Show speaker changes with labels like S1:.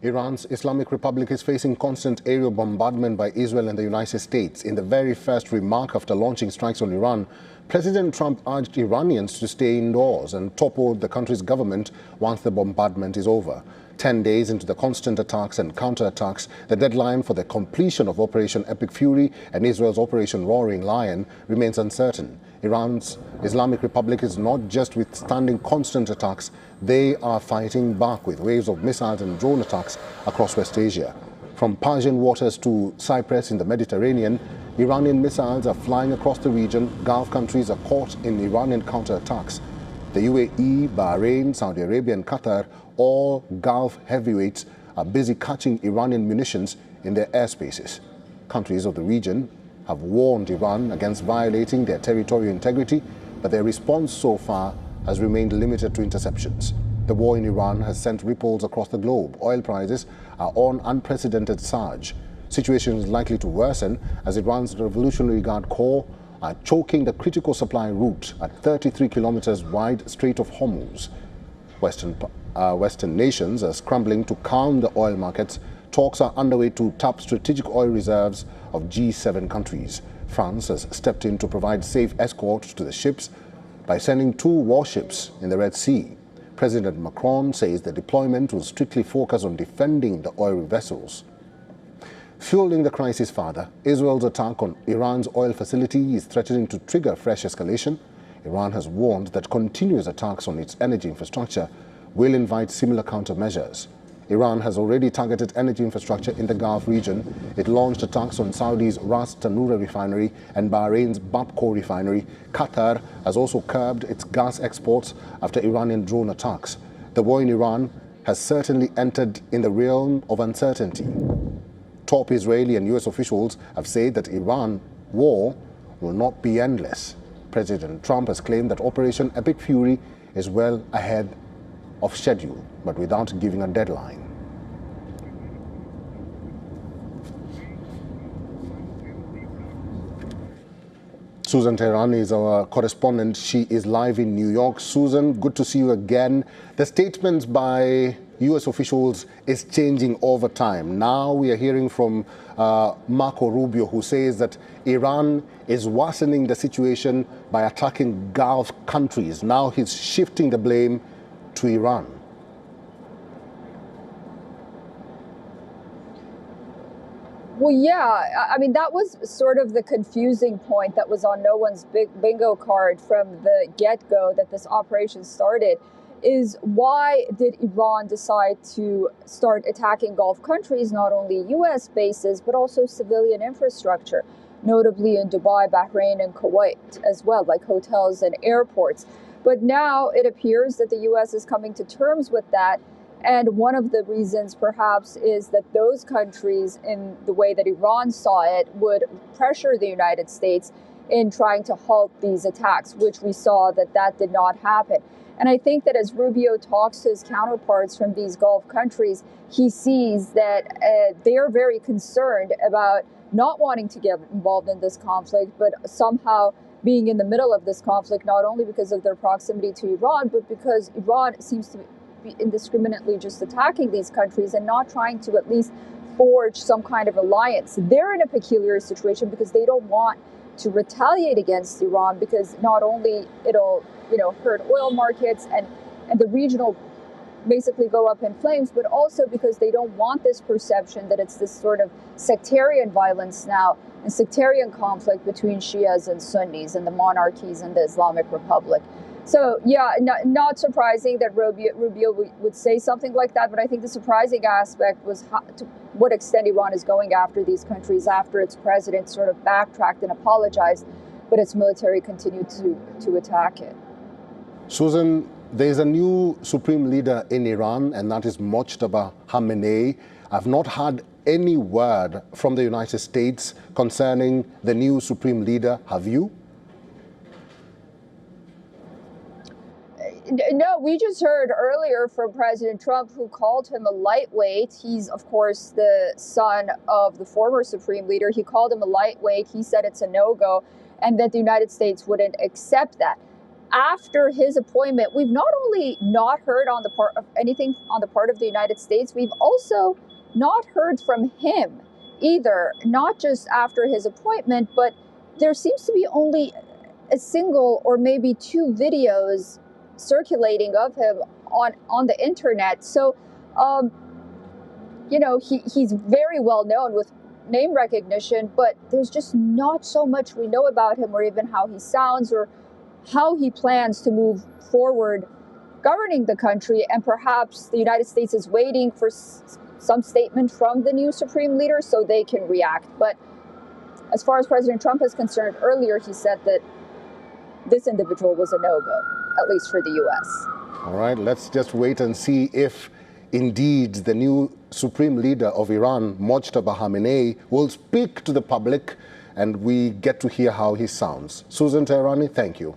S1: Iran's Islamic Republic is facing constant aerial bombardment by Israel and the United States. In the very first remark after launching strikes on Iran, President Trump urged Iranians to stay indoors and toppled the country's government once the bombardment is over. 10 days into the constant attacks and counterattacks, the deadline for the completion of Operation Epic Fury and Israel's Operation Roaring Lion remains uncertain. Iran's Islamic Republic is not just withstanding constant attacks, they are fighting back with waves of missiles and drone attacks across West Asia. From Persian waters to Cyprus in the Mediterranean, Iranian missiles are flying across the region. Gulf countries are caught in Iranian counterattacks. The UAE, Bahrain, Saudi Arabia and Qatar, all Gulf heavyweights, are busy catching Iranian munitions in their airspaces. Countries of the region have warned Iran against violating their territorial integrity, but their response so far has remained limited to interceptions. The war in Iran has sent ripples across the globe. Oil prices are on unprecedented surge. Situation is likely to worsen as Iran's Revolutionary Guard Corps are choking the critical supply route at 33 kilometers wide Strait of Hormuz. Western nations are scrambling to calm the oil markets. Talks are underway to tap strategic oil reserves of G7 countries. France has stepped in to provide safe escort to the ships by sending 2 warships in the Red Sea. President Macron says the deployment will strictly focus on defending the oil vessels. Fueling the crisis further, Israel's attack on Iran's oil facility is threatening to trigger fresh escalation. Iran has warned that continuous attacks on its energy infrastructure will invite similar countermeasures. Iran has already targeted energy infrastructure in the Gulf region. It launched attacks on Saudi's Ras Tanura refinery and Bahrain's Babco refinery. Qatar has also curbed its gas exports after Iranian drone attacks. The war in Iran has certainly entered in the realm of uncertainty. Top Israeli and US officials have said that Iran war will not be endless. President Trump has claimed that Operation Epic Fury is well ahead of schedule, but without giving a deadline. Susan Teherani is our correspondent. She is live in New York. Susan, good to see you again. The statements by U.S. officials is changing over time. Now we are hearing from Marco Rubio, who says that Iran is worsening the situation by attacking Gulf countries. Now he's shifting the blame to Iran.
S2: Well, yeah, I mean, that was sort of the confusing point that was on no one's bingo card from the get-go that this operation started, is why did Iran decide to start attacking Gulf countries, not only U.S. bases, but also civilian infrastructure, notably in Dubai, Bahrain, and Kuwait as well, like hotels and airports. But now it appears that the U.S. is coming to terms with that. And one of the reasons, perhaps, is that those countries, in the way that Iran saw it, would pressure the United States in trying to halt these attacks, which we saw that did not happen. And I think that as Rubio talks to his counterparts from these Gulf countries, he sees that they are very concerned about not wanting to get involved in this conflict, but somehow being in the middle of this conflict, not only because of their proximity to Iran, but because Iran seems to be indiscriminately just attacking these countries and not trying to at least forge some kind of alliance. They're in a peculiar situation because they don't want to retaliate against Iran, because not only it'll hurt oil markets and the region will basically go up in flames, but also because they don't want this perception that it's this sort of sectarian violence now and sectarian conflict between Shias and Sunnis and the monarchies in the Islamic Republic. So, yeah, not surprising that Rubio would say something like that. But I think the surprising aspect was to what extent Iran is going after these countries after its president sort of backtracked and apologized, but its military continued to attack it.
S1: Susan, there is a new supreme leader in Iran, and that is Mojtaba Khamenei. I've not heard any word from the United States concerning the new supreme leader. Have you?
S2: No, we just heard earlier from President Trump, who called him a lightweight. He's, of course, the son of the former supreme leader. He called him a lightweight. He said it's a no-go and that the United States wouldn't accept that. after his appointment, we've not only not heard on the part of anything on the part of the United States, we've also not heard from him either, not just after his appointment, but there seems to be only a single or maybe two videos circulating of him on the internet. So, he's very well known with name recognition, but there's just not so much we know about him, or even how he sounds, or how he plans to move forward governing the country. And perhaps the United States is waiting for some statement from the new supreme leader so they can react. But as far as President Trump is concerned, earlier he said that this individual was a no-go, at least for the U.S.
S1: All right, let's just wait and see if indeed the new supreme leader of Iran, Mojtaba Khamenei, will speak to the public and we get to hear how he sounds. Susan Tehrani, thank you.